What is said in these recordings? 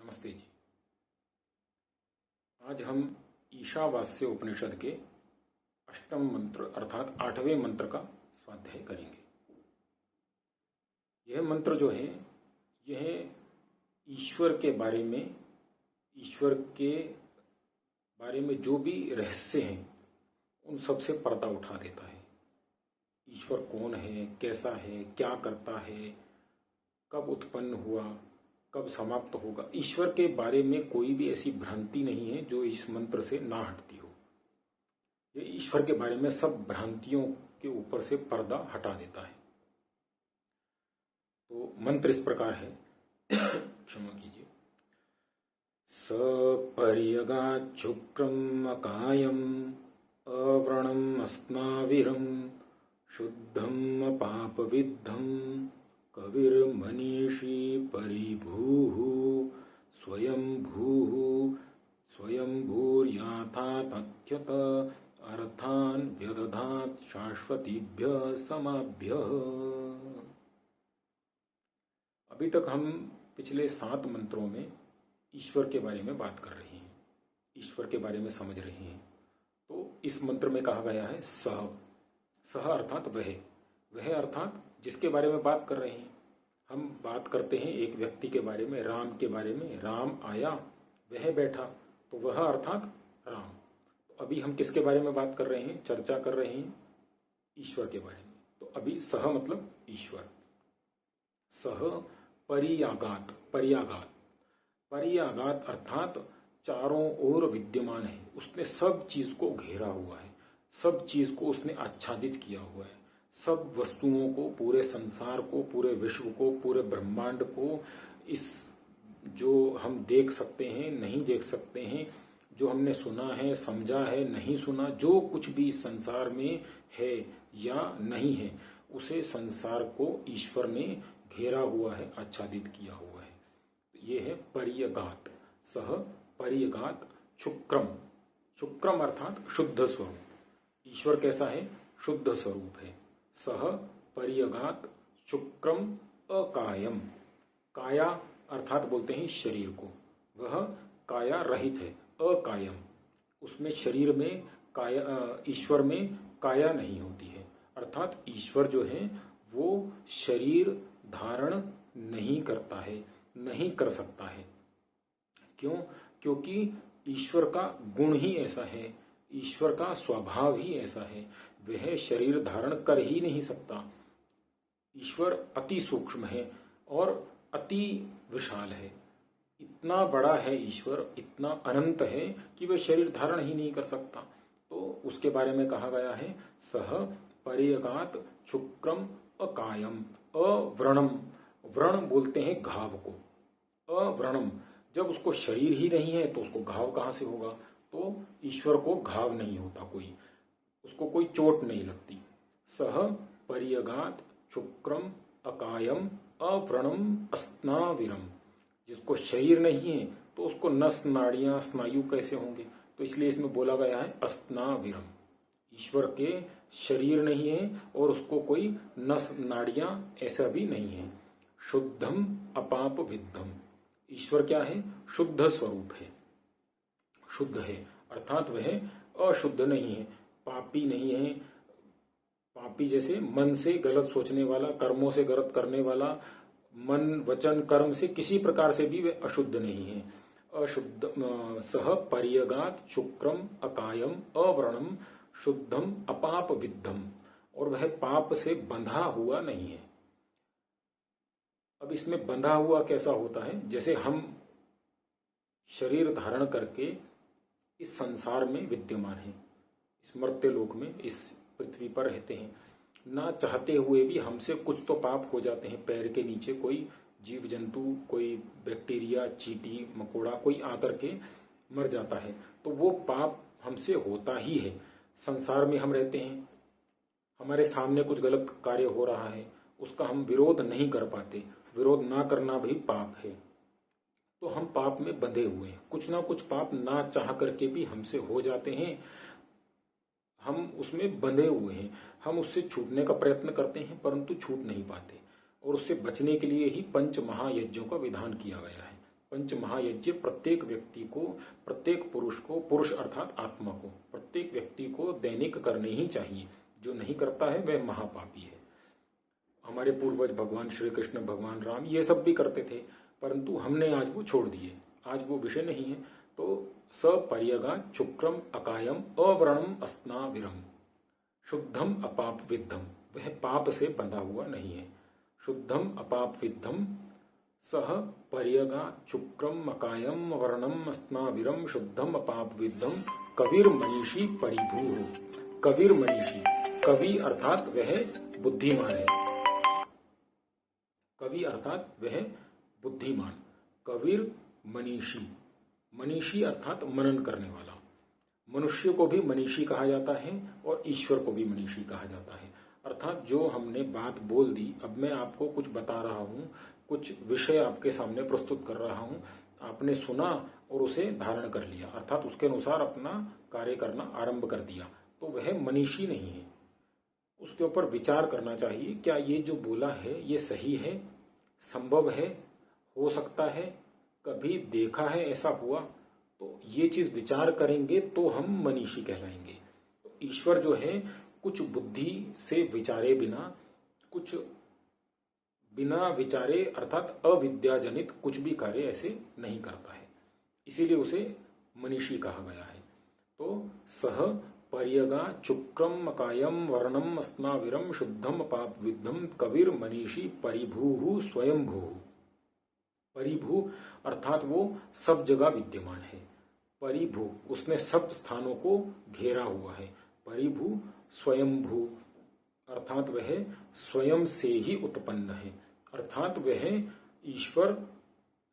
नमस्ते जी। आज हम ईशावास्य उपनिषद के अष्टम मंत्र अर्थात 8वें मंत्र का स्वाध्याय करेंगे। यह मंत्र जो है यह ईश्वर के बारे में जो भी रहस्य हैं उन सब से पर्दा उठा देता है। ईश्वर कौन है, कैसा है, क्या करता है, कब उत्पन्न हुआ, कब समाप्त होगा, ईश्वर के बारे में कोई भी ऐसी भ्रांति नहीं है जो इस मंत्र से ना हटती हो। ये ईश्वर के बारे में सब भ्रांतियों के ऊपर से पर्दा हटा देता है। तो मंत्र इस प्रकार है, क्षमा कीजिए। सपर्यगात् शुक्रम अकायम अव्रणम अस्नाविरम शुद्धम पाप विद्धम कविर्मनीषी परिभूः स्वयंभूर्याथा तथ्यत अर्थान व्यदधात् शाश्वतीभ्यः समाभ्यः। अभी तक हम पिछले 7 मंत्रों में ईश्वर के बारे में बात कर रहे हैं, ईश्वर के बारे में समझ रहे हैं। तो इस मंत्र में कहा गया है सह अर्थात वह अर्थात जिसके बारे में बात कर रहे हैं। हम बात करते हैं एक व्यक्ति के बारे में, राम के बारे में। राम आया, वह बैठा, तो वह अर्थात राम। तो अभी हम किसके बारे में बात कर रहे हैं, चर्चा कर रहे हैं ईश्वर के बारे में। तो अभी सह मतलब ईश्वर। सह पर्यागात अर्थात चारों ओर विद्यमान है, उसने सब चीज को घेरा हुआ है, सब चीज को उसने आच्छादित किया हुआ है, सब वस्तुओं को, पूरे संसार को, पूरे विश्व को, पूरे ब्रह्मांड को, इस जो हम देख सकते हैं, नहीं देख सकते हैं, जो हमने सुना है, समझा है, नहीं सुना, जो कुछ भी संसार में है या नहीं है, उसे संसार को ईश्वर ने घेरा हुआ है, आच्छादित किया हुआ है। ये है पर्यगात। सह पर्यगात शुक्रम अर्थात शुद्ध स्वरूप। ईश्वर कैसा है, शुद्ध स्वरूप है। सह पर्यगात शुक्रम अकायम। काया अर्थात बोलते हैं शरीर को, वह काया रहित है, अकायम। उसमें शरीर में काया, ईश्वर में काया नहीं होती है। अर्थात ईश्वर जो है वो शरीर धारण नहीं करता है, नहीं कर सकता है। क्यों? क्योंकि ईश्वर का गुण ही ऐसा है, ईश्वर का स्वभाव ही ऐसा है, वह शरीर धारण कर ही नहीं सकता। ईश्वर अति सूक्ष्म है और अति विशाल है। इतना बड़ा है ईश्वर, इतना अनंत है कि वह शरीर धारण ही नहीं कर सकता। तो उसके बारे में कहा गया है सह पर्यगात शुक्रम अकायम अव्रणम। व्रण बोलते हैं घाव को, अव्रणम। जब उसको शरीर ही नहीं है तो उसको घाव कहां से होगा? तो ईश्वर को घाव नहीं होता, कोई उसको कोई चोट नहीं लगती। सह पर्यगात शुक्रम अकायम अव्रणम अस्नाविरम। जिसको शरीर नहीं है तो उसको नस नाड़ियां स्नायु कैसे होंगे? तो इसलिए इसमें बोला गया है अस्नाविरम। ईश्वर के शरीर नहीं है और उसको कोई नस नाड़ियां ऐसा भी नहीं है। शुद्धम अपाप विद्धम। ईश्वर क्या है? शुद्ध स्वरूप है, शुद्ध है अर्थात वह अशुद्ध नहीं है, पापी नहीं है। पापी जैसे मन से गलत सोचने वाला, कर्मों से गलत करने वाला, मन वचन कर्म से किसी प्रकार से भी वह अशुद्ध नहीं है। अशुद्ध सह पर्यगात शुक्रम अकायम अव्रणम शुद्धम अपाप विद्धम। और वह पाप से बंधा हुआ नहीं है। अब इसमें बंधा हुआ कैसा होता है? जैसे हम शरीर धारण करके इस संसार में विद्यमान हैं, इस मर्त्य लोक में, इस पृथ्वी पर रहते हैं, ना चाहते हुए भी हमसे कुछ तो पाप हो जाते हैं। पैर के नीचे कोई जीव जंतु, कोई बैक्टीरिया, चींटी, मकोड़ा कोई आकर के मर जाता है, तो वो पाप हमसे होता ही है। संसार में हम रहते हैं, हमारे सामने कुछ गलत कार्य हो रहा है, उसका हम विरोध नहीं कर पाते, विरोध ना करना भी पाप है। तो हम पाप में बंधे हुए हैं, कुछ ना कुछ पाप ना चाह करके भी हमसे हो जाते हैं, हम उसमें बंधे हुए हैं। हम उससे छूटने का प्रयत्न करते हैं परंतु छूट नहीं पाते, और उससे बचने के लिए ही पंच महायज्ञों का विधान किया गया है। पंच महायज्ञ प्रत्येक व्यक्ति को, प्रत्येक पुरुष को, पुरुष अर्थात आत्मा को, प्रत्येक व्यक्ति को दैनिक करने ही चाहिए। जो नहीं करता है वह महापापी है। हमारे पूर्वज भगवान श्री कृष्ण, भगवान राम ये सब भी करते थे, परंतु हमने आज वो छोड़ दिए। आज वो विषय नहीं है। तो सपर्यगा चुक्रम अकायम अव्रणम अस्नाविरम शुद्धम अपाप विद्धम, वह पाप से बंधा हुआ नहीं है। शुद्धम अपाप विद्धम सह पर्यगा चुक्रम अकायम वर्णम अस्नाविरम शुद्धम अपाप विद्धम कविर मनीषी परिभू। कविर मनीषी, कवि अर्थात वह बुद्धिमान है। कवि अर्थात वह बुद्धिमान। कविर मनीषी, मनीषी अर्थात मनन करने वाला। मनुष्य को भी मनीषी कहा जाता है और ईश्वर को भी मनीषी कहा जाता है। अर्थात जो हमने बात बोल दी, अब मैं आपको कुछ बता रहा हूँ, कुछ विषय आपके सामने प्रस्तुत कर रहा हूँ, आपने सुना और उसे धारण कर लिया, अर्थात उसके अनुसार अपना कार्य करना आरंभ कर दिया, तो वह मनीषी नहीं है। उसके ऊपर विचार करना चाहिए, क्या ये जो बोला है ये सही है, संभव है, हो सकता है, कभी देखा है ऐसा हुआ, तो ये चीज विचार करेंगे तो हम मनीषी कहलाएंगे। तो ईश्वर जो है कुछ बुद्धि से विचारे बिना, कुछ बिना विचारे अर्थात अविद्याजनित कुछ भी कार्य ऐसे नहीं करता है, इसीलिए उसे मनीषी कहा गया है। तो सह पर्यगा चुक्रम अकायम वर्णम अस्नाविरम शुद्धम पाप विद्धम कविर मनीषी परिभू स्वयंभू। परिभू अर्थात वो सब जगह विद्यमान है। परिभू, उसने सब स्थानों को घेरा हुआ है। परिभू स्वयंभू अर्थात वह स्वयं से ही उत्पन्न है, अर्थात वह ईश्वर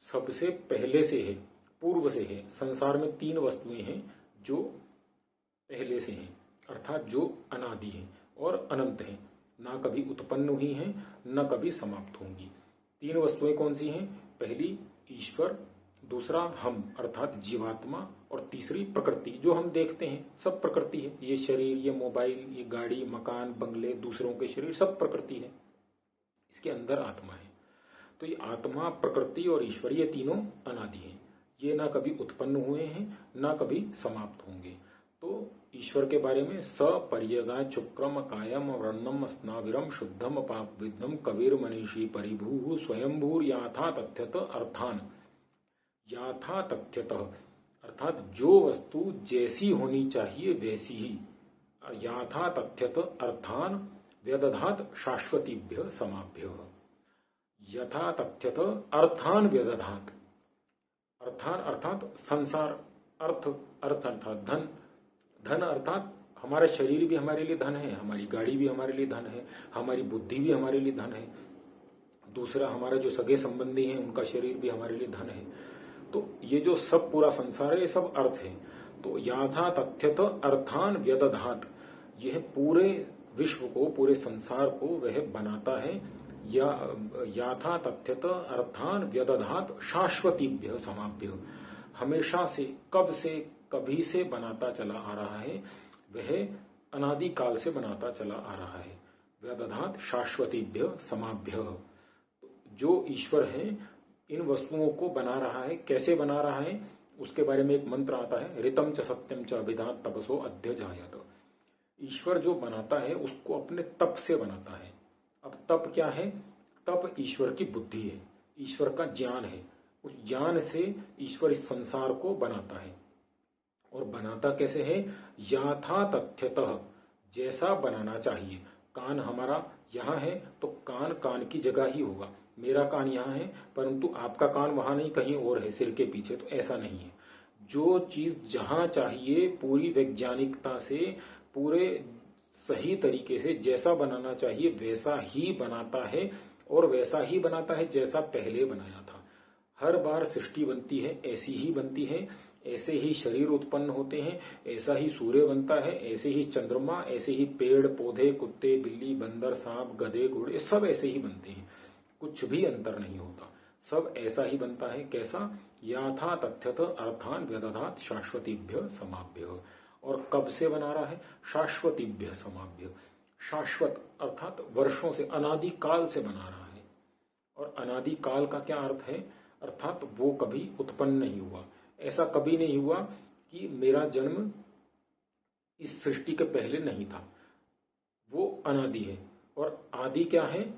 सबसे पहले से है, पूर्व से है। संसार में तीन वस्तुएं हैं जो पहले से हैं, अर्थात जो अनादि हैं और अनंत हैं, ना कभी उत्पन्न हुई हैं, न कभी समाप्त होंगी। तीन वस्तुएं कौन सी हैं? पहली ईश्वर, दूसरा हम अर्थात जीवात्मा, और तीसरी प्रकृति जो हम देखते हैं, सब प्रकृति है। ये शरीर, ये मोबाइल, ये गाड़ी, मकान, बंगले, दूसरों के शरीर, सब प्रकृति है। इसके अंदर आत्मा है। तो ये आत्मा, प्रकृति और ईश्वर ये तीनों अनादि हैं। ये ना कभी उत्पन्न हुए हैं, ना कभी समाप्त होंगे। तो ईश्वर के बारे में सपर्यगा चुक्रम कायम वर्णम स्नाविरम शुद्धम पाप विद्धम कबीर मनीषी परिभू स्वयंभूर याथा तथ्यत अर्थान। याथा तथ्यत अर्थात जो वस्तु जैसी होनी चाहिए वैसी ही, याथा तथ्यत अर्थान व्यदधात शाश्वतीभ्य समाभ्य। यथा तथ्यत अर्थान व्यदधात, अर्थान अर्थात संसार, अर्थ अर्थात धन, धन अर्थात हमारा शरीर भी हमारे लिए धन है, हमारी गाड़ी भी हमारे लिए धन है, हमारी बुद्धि भी हमारे लिए धन है। दूसरा, हमारा जो सगे संबंधी हैं उनका शरीर भी हमारे लिए धन है। तो ये जो सब पूरा संसार है ये सब अर्थ है। तो याथा तथ्यत अर्थान व्यदधात, यह पूरे विश्व को, पूरे संसार को वह बनाता है। या याथा तथ्यत अर्थान व्यदधात शाश्वतीभ्य समाभ्य, हमेशा से, कब से, कभी से बनाता चला आ रहा है, वह अनादि काल से बनाता चला आ रहा है। व्यदधात शाश्वतीभ्य समाभ्य, जो ईश्वर है इन वस्तुओं को बना रहा है। कैसे बना रहा है उसके बारे में एक मंत्र आता है, ऋतम च सत्यम च अभिधात तपसो अध्य जायत। ईश्वर जो बनाता है उसको अपने तप से बनाता है। अब तप क्या है? तप ईश्वर की बुद्धि है, ईश्वर का ज्ञान है। उस ज्ञान से ईश्वर इस संसार को बनाता है। और बनाता कैसे है? याथा तथ्यतः, जैसा बनाना चाहिए। कान हमारा यहाँ है तो कान कान की जगह ही होगा। मेरा कान यहाँ है परंतु आपका कान वहां नहीं, कहीं और है, सिर के पीछे। तो ऐसा नहीं है। जो चीज जहां चाहिए पूरी वैज्ञानिकता से, पूरे सही तरीके से जैसा बनाना चाहिए वैसा ही बनाता है, और वैसा ही बनाता है जैसा पहले बनाया था। हर बार सृष्टि बनती है ऐसी ही बनती है, ऐसे ही शरीर उत्पन्न होते हैं, ऐसा ही सूर्य बनता है, ऐसे ही चंद्रमा, ऐसे ही पेड़ पौधे, कुत्ते बिल्ली बंदर सांप गधे घोड़े सब ऐसे ही बनते हैं। कुछ भी अंतर नहीं होता, सब ऐसा ही बनता है। कैसा? याथा तथ्यत अर्थान व्यदधात शाश्वतीभ्य समाभ्य। और कब से बना रहा है? शाश्वतीभ्य समाभ्य। शाश्वत अर्थात वर्षों से, अनादि काल से बना रहा है। और अनादि काल का क्या अर्थ है? अर्थात वो कभी उत्पन्न नहीं हुआ। ऐसा कभी नहीं हुआ कि मेरा जन्म इस सृष्टि के पहले नहीं था। वो अनादि है। और आदि क्या है?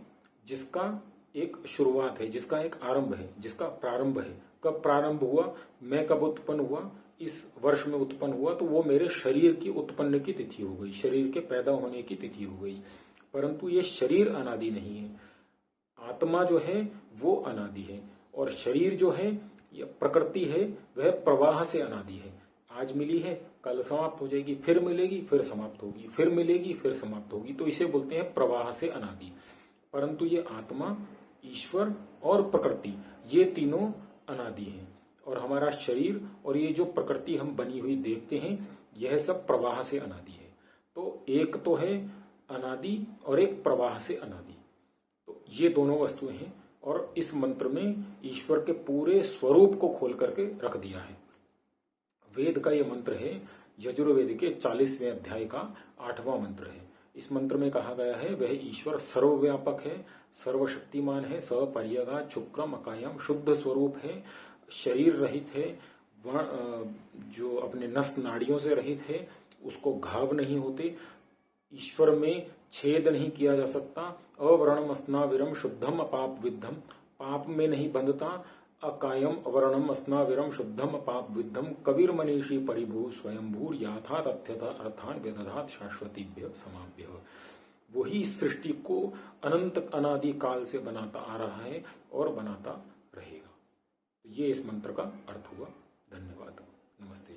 जिसका एक शुरुआत है, जिसका एक आरंभ है, जिसका प्रारंभ है। कब प्रारंभ हुआ? मैं कब उत्पन्न हुआ? इस वर्ष में उत्पन्न हुआ, तो वो मेरे शरीर की उत्पन्न की तिथि हो गई, शरीर के पैदा होने की तिथि हो गई। परंतु ये शरीर अनादि नहीं है। आत्मा जो है वो अनादि है, और शरीर जो है, ये प्रकृति है, वह प्रवाह से अनादि है। आज मिली है, कल समाप्त हो जाएगी, फिर मिलेगी, फिर समाप्त होगी, फिर मिलेगी, फिर समाप्त होगी। तो इसे बोलते हैं प्रवाह से अनादि। परंतु ये आत्मा, ईश्वर और प्रकृति, ये तीनों अनादि हैं। और हमारा शरीर और ये जो प्रकृति हम बनी हुई देखते हैं, यह सब प्रवाह से अनादि है। तो एक तो है अनादि और एक प्रवाह से अनादि। तो ये दोनों वस्तुएं हैं। और इस मंत्र में ईश्वर के पूरे स्वरूप को खोल करके रख दिया है। वेद का ये मंत्र है, यजुर्वेद के 40वें अध्याय का 8वां मंत्र है। इस मंत्र में कहा गया है, वह ईश्वर सर्वव्यापक है, सर्वशक्तिमान है, सपर्यगा शुक्रम अकायम, शुद्ध स्वरूप है, शरीर रहित है, जो अपने नस नाड़ियों से रहित है, उसको घाव नहीं होते, ईश्वर में छेद नहीं किया जा सकता, अवर्णम अस्नाविरम शुद्धम अपाप विद्धम, पाप में नहीं बंधता, अकायम अवर्णम अस्नाविरम शुद्धम अपाप विद्धम, कबीर मनीषी परिभू स्वयंभूर याथा तथ्यथा अर्थान वेदधात शाश्वतीभ्य समाभ्य। वही इस सृष्टि को अनंत अनादि काल से बनाता आ रहा है और बनाता रहेगा। ये इस मंत्र का अर्थ हुआ। धन्यवाद। नमस्ते।